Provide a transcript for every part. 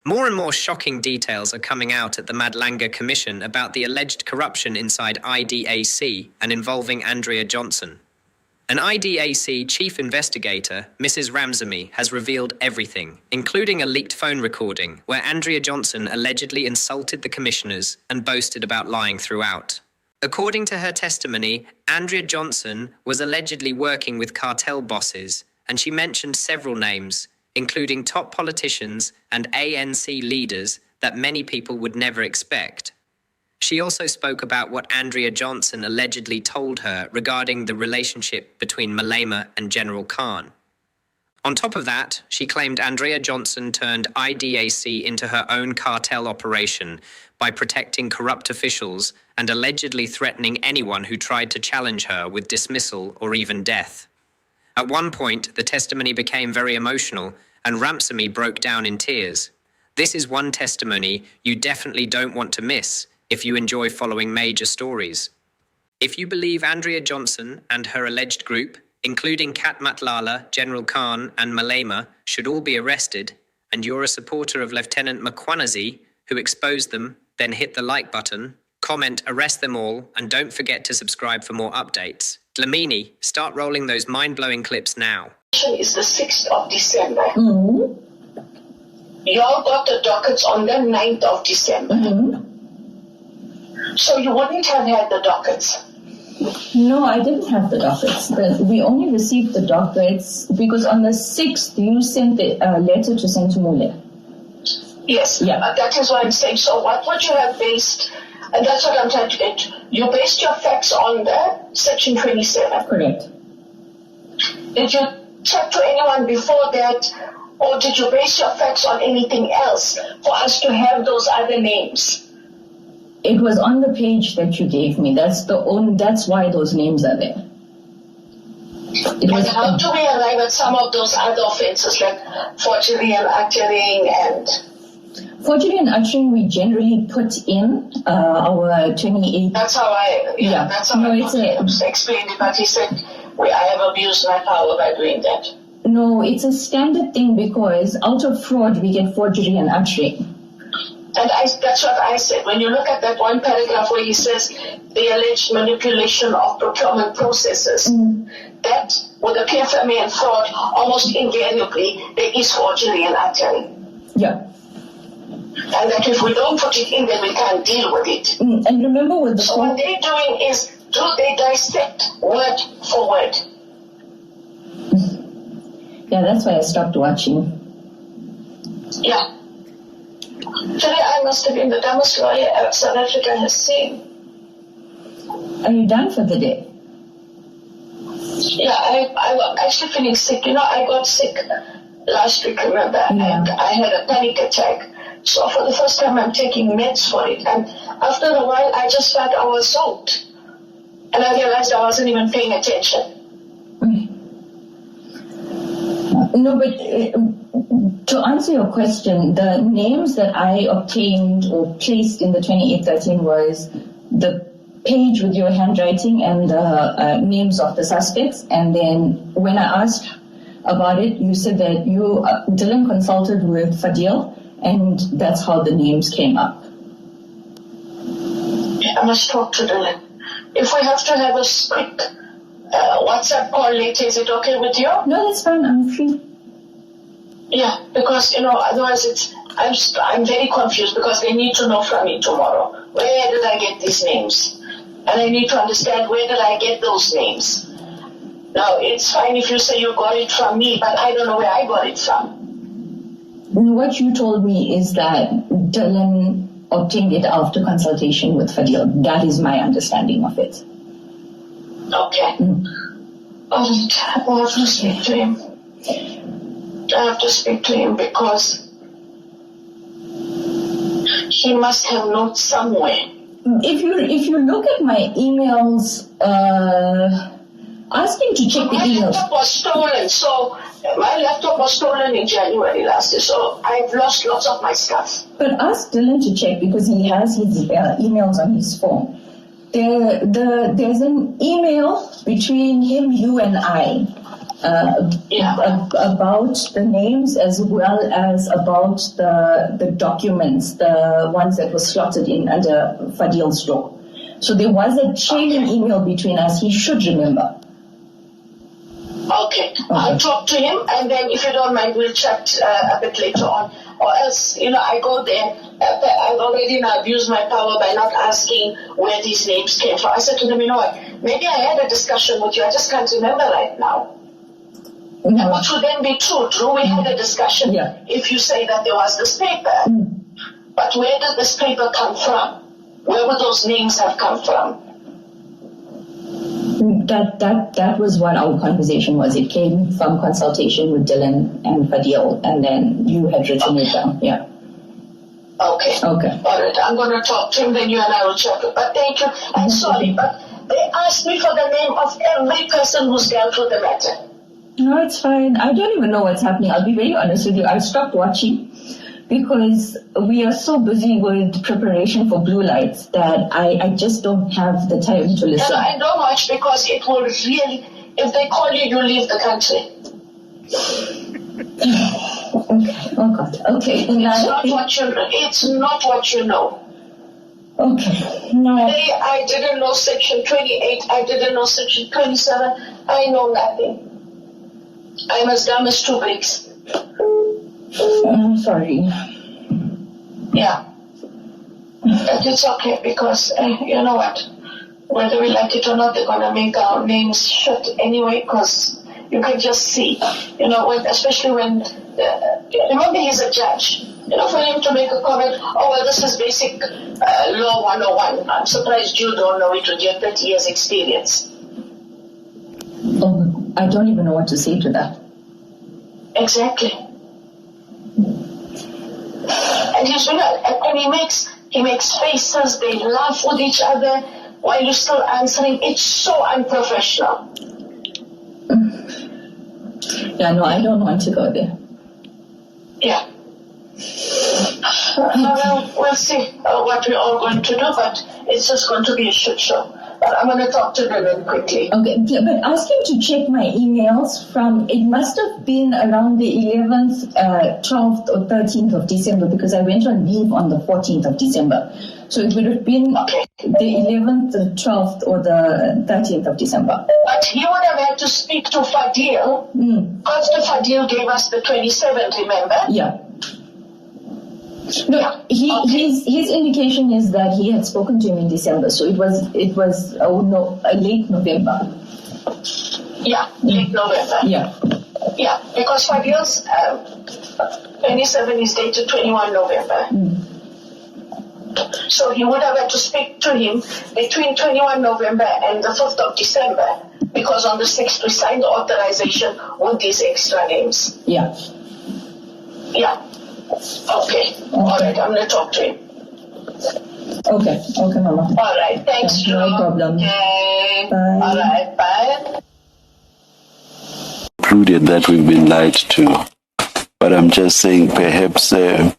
More and more shocking details are coming out at the Madlanga Commission about the alleged corruption inside IDAC and involving Andrea Johnson. An IDAC chief investigator, Mrs. Ramsamy, has revealed everything, including a leaked phone recording where Andrea Johnson allegedly insulted the commissioners and boasted about lying throughout. According to her testimony, Andrea Johnson was allegedly working with cartel bosses, and she mentioned several names, including top politicians and ANC leaders that many people would never expect. She also spoke about what Andrea Johnson allegedly told her regarding the relationship between Malema and General Khan. On top of that, she claimed Andrea Johnson turned IDAC into her own cartel operation by protecting corrupt officials and allegedly threatening anyone who tried to challenge her with dismissal or even death. At one point, the testimony became very emotional, and Ramsamy broke down in tears. This is one testimony you definitely don't want to miss if you enjoy following major stories. If you believe Andrea Johnson and her alleged group, including Kat Matlala, General Khan, and Malema, should all be arrested, and you're a supporter of Lieutenant Mkhwanazi, who exposed them, then hit the like button, comment, arrest them all, and don't forget to subscribe for more updates. Dlamini, start rolling those mind-blowing clips now. Is the 6th of December. Mm-hmm. Y'all got the dockets on the 9th of December. Mm-hmm. So you wouldn't have had the dockets? No, I didn't have the dockets. We only received the dockets because on the 6th you sent the letter to Sentumule. Yes, yeah. That is what I'm saying. So what would you have based, and that's what I'm trying to get, you based your facts on the Section 27. Correct. Did you check to anyone before that, or did you base your facts on anything else for us to have those other names? It was on the page that you gave me. That's why those names are there. And how do we arrive at some of those other offenses like forgery and uttering and... Forgery and uttering we generally put in our 28... That's how I explained it, but he said, I have abused my power by doing that. No, it's a standard thing because out of fraud we get forgery and uttering. And that's what I said. When you look at that one paragraph where he says the alleged manipulation of procurement processes, that would appear for me in fraud almost invariably there is forgery and uttering. Yeah. And that if we don't put it in, then we can't deal with it. And remember what what they're doing is, do they dissect word for word? Yeah, that's why I stopped watching. Yeah. Today I must have been the dumbest lawyer South Africa has seen. Are you done for the day? Yeah, I was actually feeling sick. I got sick last week, remember? Yeah. And I had a panic attack. So for the first time I'm taking meds for it. And after a while I just felt I was soaked. And I realized I wasn't even paying attention. No, but to answer your question, the names that I obtained or placed in the 2813 was the page with your handwriting and the names of the suspects. And then when I asked about it, you said that Dylan consulted with Fadil, and that's how the names came up. I must talk to Dylan. If we have to have a quick WhatsApp call later, is it okay with you? No, that's fine. I'm free. Yeah, because, otherwise I'm very confused because they need to know from me tomorrow. Where did I get these names? And I need to understand where did I get those names. Now, it's fine if you say you got it from me, but I don't know where I got it from. What you told me is that Dylan obtained it after consultation with Fadil. That is my understanding of it. Okay. I have to speak to him. I have to speak to him because he must have notes somewhere. If you look at my emails, ask him to check the emails. My laptop was stolen, so my laptop was stolen in January last year, so I've lost lots of my stuff. But ask Dylan to check because he has his emails on his phone. There's an email between him, you, and I about the names as well as about the documents, the ones that were slotted in under Fadil's door. So there was a trailing email between us. He should remember. Okay. I'll talk to him, and then if you don't mind, we'll chat a bit later on. Or else, I go there. I've already now abused my power by not asking where these names came from. I said to them, what? Maybe I had a discussion with you. I just can't remember right now. And which would then be true. Drew, we had a discussion. Yeah. If you say that there was this paper. But where did this paper come from? Where would those names have come from? That was what our conversation was. It came from consultation with Dylan and Fadil, and then you had written it down. Yeah. Okay. All right. I'm going to talk to him, then you and I will check it. But thank you. I'm sorry, but they asked me for the name of every person who's dealt with the matter. No, it's fine. I don't even know what's happening. I'll be very honest with you. I stopped watching because we are so busy with preparation for blue lights that I just don't have the time to listen. No, I don't watch because it will really, if they call you, you leave the country. Okay. Oh God. Okay. It's not what you know. Okay. No. Today I didn't know section 28. I didn't know section 27. I know nothing. I'm as dumb as two bricks. I'm sorry. Yeah. But it's okay because, you know what? Whether we like it or not, they're going to make our names shut anyway because you can just see, especially when, remember he's a judge. For him to make a comment, this is basic law 101. I'm surprised you don't know it with your 30 years experience. Oh, I don't even know what to say to that. Exactly. And he makes faces, they laugh with each other while you're still answering. It's so unprofessional. Yeah, no, I don't want to go there. Yeah. We'll see what we're all going to do, but it's just going to be a shit show. But I'm going to talk to Dylan quickly. Okay, but ask him to check my emails it must have been around the 11th, 12th or 13th of December because I went on leave on the 14th of December. So it would have been the 11th, the 12th or the 13th of December. But he would have had to speak to Fadil after Fadil gave us the 27th, remember? Yeah. No, his indication is that he had spoken to him in December, so it was late November. Yeah, late November. Yeah. Yeah, because Fadil's 27 is dated 21 November. So he would have had to speak to him between 21 November and the 5th of December, because on the 6th we signed the authorization with these extra names. Yeah. Yeah. Okay. All right, I'm going to talk to him. Okay, Mama. All right, thanks, Drew. No problem. Okay. Bye. All right, bye. Included that we've been lied to, but I'm just saying perhaps the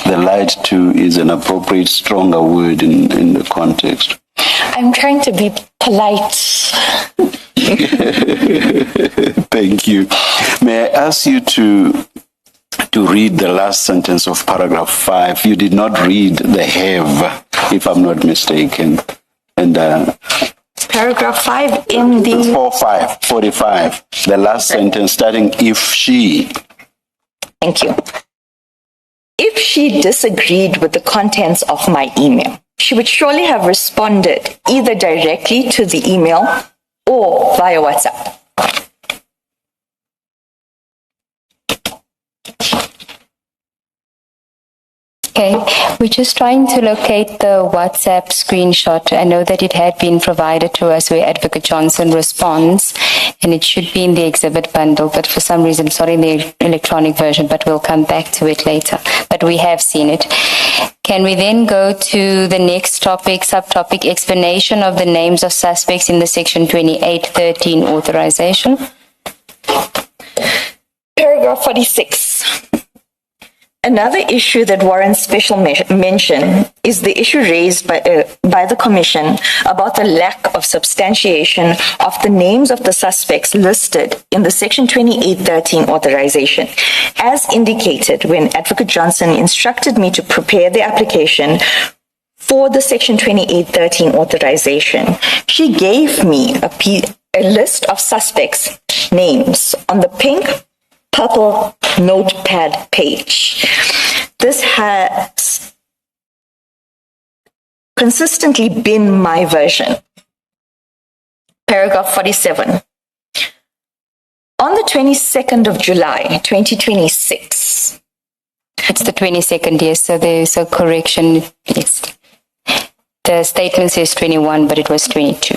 lied to is an appropriate, stronger word in the context. I'm trying to be polite. Thank you. May I ask you to read the last sentence of paragraph 5. You did not read the have, if I'm not mistaken. And Paragraph 5 in the 45, the last sentence starting if she. Thank you. If she disagreed with the contents of my email, she would surely have responded either directly to the email or via WhatsApp. Okay, we're just trying to locate the WhatsApp screenshot. I know that it had been provided to us where Advocate Johnson responds, and it should be in the exhibit bundle, but for some reason it's not in the electronic version, but we'll come back to it later. But we have seen it. Can we then go to the next topic, subtopic, explanation of the names of suspects in the Section 2813 authorization? Paragraph 46. Another issue that warrants special mention is the issue raised by the Commission about the lack of substantiation of the names of the suspects listed in the Section 2813 authorization. As indicated when Advocate Johnson instructed me to prepare the application for the Section 2813 authorization, she gave me a list of suspects' names on the pink purple notepad page. This has consistently been my version. Paragraph 47. On the 22nd of July, 2026. It's the 22nd, yes, so there's a correction. Yes. The statement says 21, but it was 22.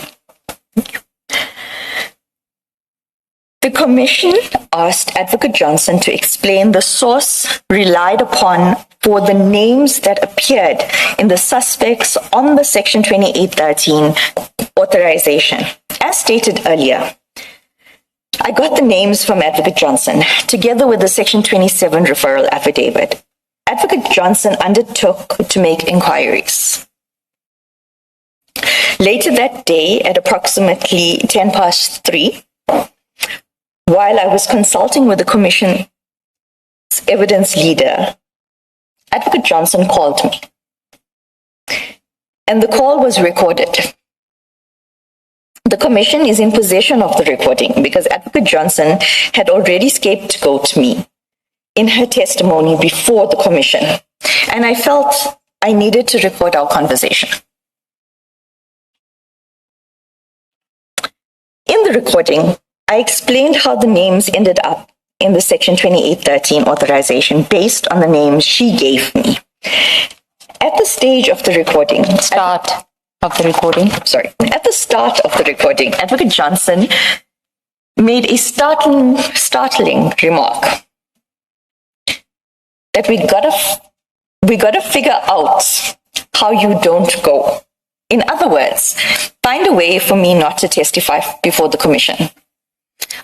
The Commission asked Advocate Johnson to explain the source relied upon for the names that appeared in the suspects on the Section 2813 authorization. As stated earlier, I got the names from Advocate Johnson together with the Section 27 referral affidavit. Advocate Johnson undertook to make inquiries. Later that day, at approximately 3:10, while I was consulting with the Commission's evidence leader, Advocate Johnson called me. And the call was recorded. The Commission is in possession of the recording because Advocate Johnson had already scapegoated me in her testimony before the Commission. And I felt I needed to record our conversation. In the recording, I explained how the names ended up in the Section 2813 authorization based on the names she gave me. At the stage of the recording, At the start of the recording, Advocate Johnson made a startling remark that we gotta figure out how you don't go. In other words, find a way for me not to testify before the Commission.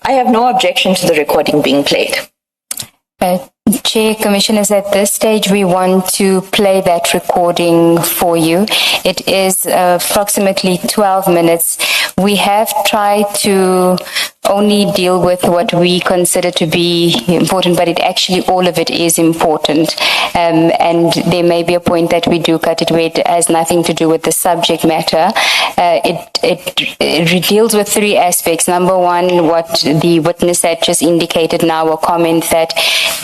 I have no objection to the recording being played. Chair, Commissioners, at this stage, we want to play that recording for you. It is approximately 12 minutes. We have tried to only deal with what we consider to be important, but all of it is important. And there may be a point that we do cut it where it has nothing to do with the subject matter. It deals with three aspects. Number one, what the witness had just indicated now, a comment that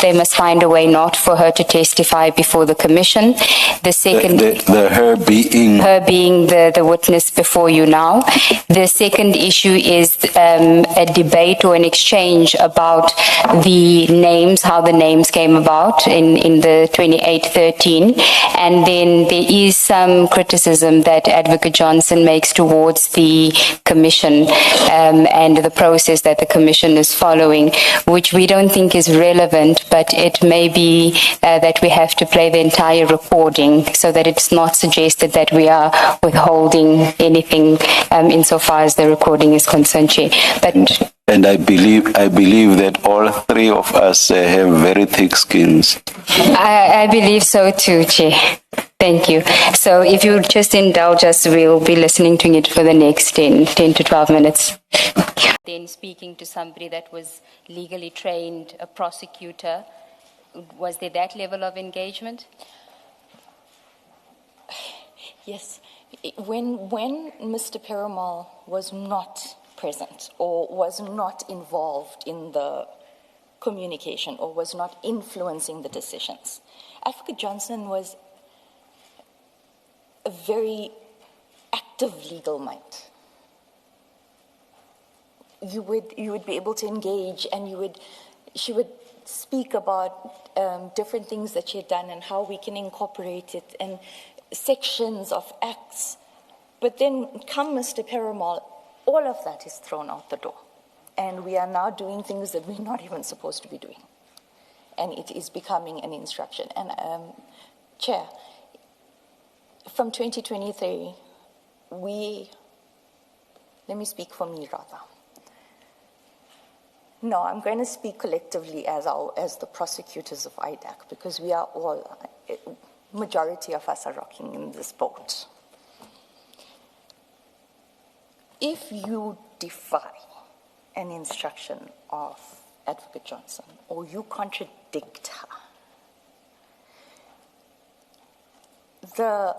they must find a way not for her to testify before the Commission. The second, her being the witness before you now. The second issue is a debate or an exchange about the names, how the names came about in the 2813. And then there is some criticism that Advocate Johnson makes towards the Commission and the process that the Commission is following, which we don't think is relevant, but it may be that we have to play the entire recording so that it's not suggested that we are withholding anything insofar as the recording is concerned, Chair. And I believe that all three of us have very thick skins. I believe so too, Chair. Thank you. So if you just indulge us, we'll be listening to it for the next 10 to 12 minutes. Then speaking to somebody that was legally trained, a prosecutor, was there that level of engagement? Yes. When Mr. Perumal was not present or was not involved in the communication or was not influencing the decisions, Advocate Johnson was a very active legal mind. You would be able to engage, and she would speak about different things that she had done and how we can incorporate it and sections of acts. But then come Mr. Perumal, all of that is thrown out the door. And we are now doing things that we're not even supposed to be doing. And it is becoming an instruction. And Chair, from 2023, let me speak for me rather. No, I'm going to speak collectively as the prosecutors of IDAC, because we are all, majority of us are rocking in this boat. If you defy an instruction of Advocate Johnson, or you contradict her, the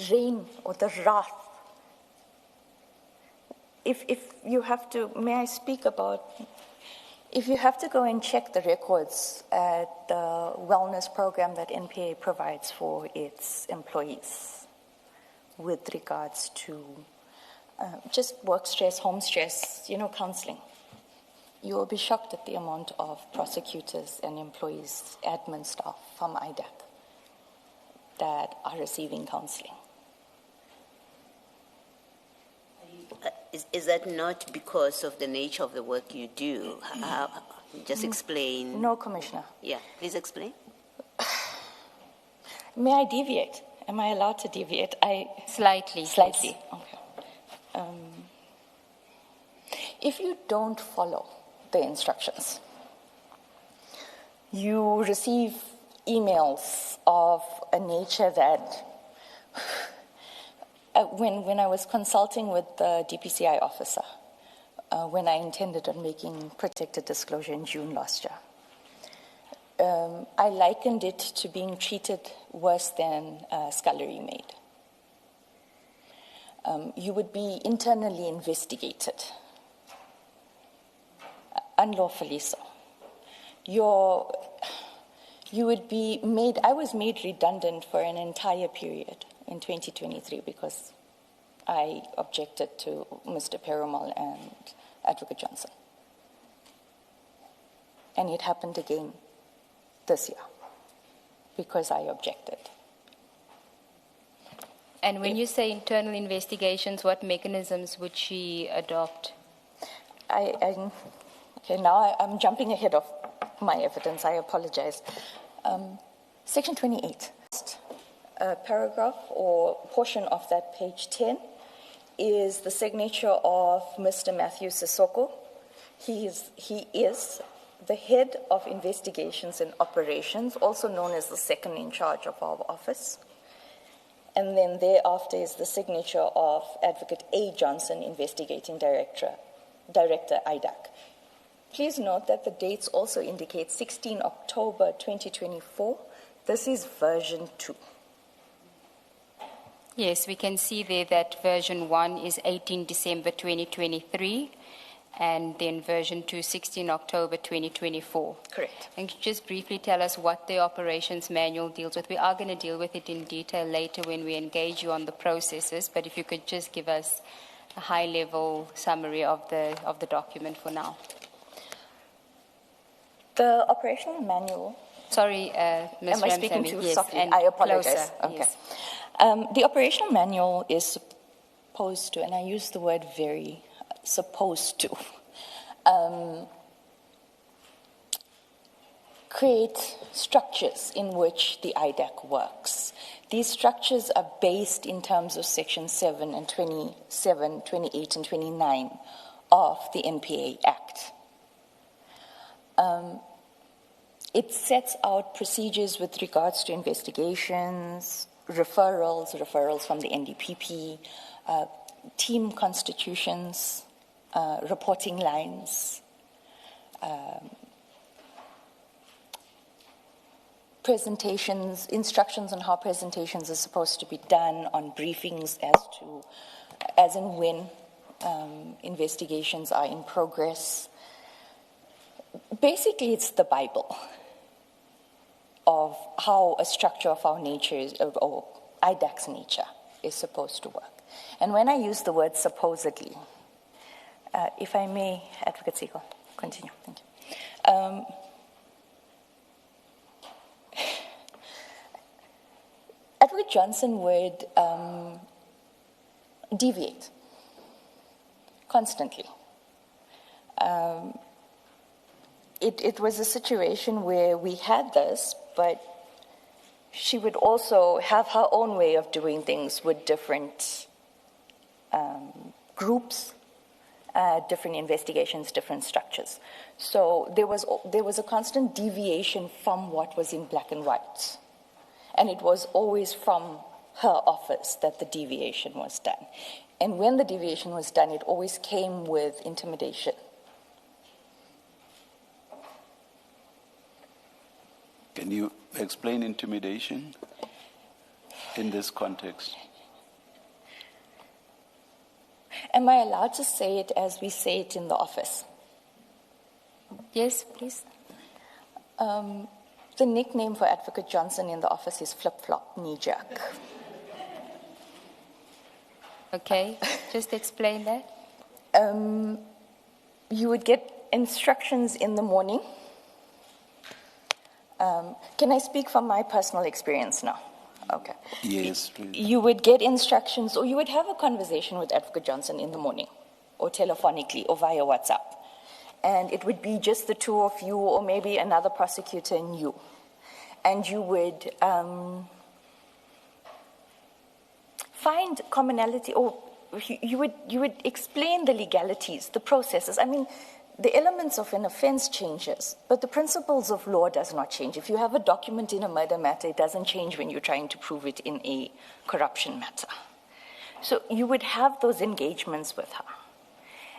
reign or the wrath, if you have to, may I speak about, if you have to go and check the records at the wellness program that NPA provides for its employees with regards to just work stress, home stress, counseling, you will be shocked at the amount of prosecutors and employees, admin staff from IDAC that are receiving counseling. Is that not because of the nature of the work you do? Just explain. No, Commissioner. Yeah, please explain. May I deviate? Am I allowed to deviate? Slightly. Slightly. Okay. If you don't follow the instructions, you receive emails of a nature that, when I was consulting with the DPCI officer, when I intended on making protected disclosure in June last year, I likened it to being treated worse than scullery maid. You would be internally investigated, unlawfully so. You would be made, I was made redundant for an entire period in 2023 because I objected to Mr. Perumal and Advocate Johnson. And it happened again this year because I objected. And when you say internal investigations, what mechanisms would she adopt? Okay, now I'm jumping ahead of my evidence. I apologize. Section 28, paragraph or portion of that page 10 is the signature of Mr. Matthew Sissoko. He is the head of investigations and operations, also known as the second in charge of our office. And then thereafter is the signature of Advocate A. Johnson, Investigating Director IDAC. Please note that the dates also indicate 16 October 2024. This is version 2. Yes, we can see there that version 1 is 18 December 2023, and then version 2, 16 October 2024. Correct. And could you just briefly tell us what the operations manual deals with? We are going to deal with it in detail later when we engage you on the processes, but if you could just give us a high-level summary of the document for now. The operational manual. Sorry, Ms. Am I speaking Ramsamy? too Yes, softly? and I apologize. closer, Okay. yes. The operational manual is supposed to, and I use the word very, supposed to, create structures in which the IDAC works. These structures are based in terms of Section 7 and 27, 28, and 29 of the NPA Act. It sets out procedures with regards to investigations, referrals from the NDPP, team constitutions, reporting lines, presentations, instructions on how presentations are supposed to be done, on briefings as and when investigations are in progress. Basically, it's the Bible of how a structure of our nature, or IDAC's nature, is supposed to work. And when I use the word supposedly, if I may, Advocate Segal, continue. Thank you. Advocate Johnson would deviate constantly. It was a situation where we had this, but she would also have her own way of doing things with different groups, different investigations, different structures. So there was a constant deviation from what was in black and white. And it was always from her office that the deviation was done. And when the deviation was done, it always came with intimidation. Can you explain intimidation in this context? Am I allowed to say it as we say it in the office? Yes, please. The nickname for Advocate Johnson in the office is flip-flop, knee-jerk. Okay, just explain that. You would get instructions in the morning. Can I speak from my personal experience now? Okay. Yes, please. You would get instructions, or you would have a conversation with Advocate Johnson in the morning, or telephonically, or via WhatsApp. And it would be just the two of you, or maybe another prosecutor and you. And you would find commonality, or you would explain the legalities, the processes. I mean, the elements of an offense changes, but the principles of law does not change. If you have a document in a murder matter, it doesn't change when you're trying to prove it in a corruption matter. So you would have those engagements with her.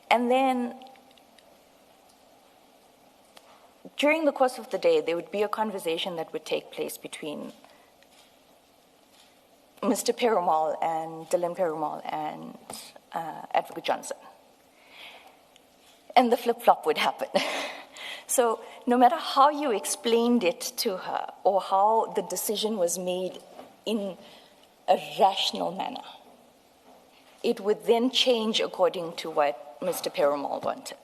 And then during the course of the day, there would be a conversation that would take place between Mr. Perumal and Dylan Perumal and Advocate Johnson. And the flip-flop would happen. So no matter how you explained it to her or how the decision was made in a rational manner, it would then change according to what Mr. Perumal wanted.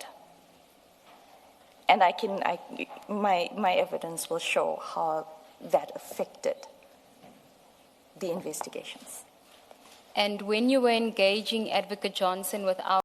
And my evidence will show how that affected the investigations. And when you were engaging Advocate Johnson without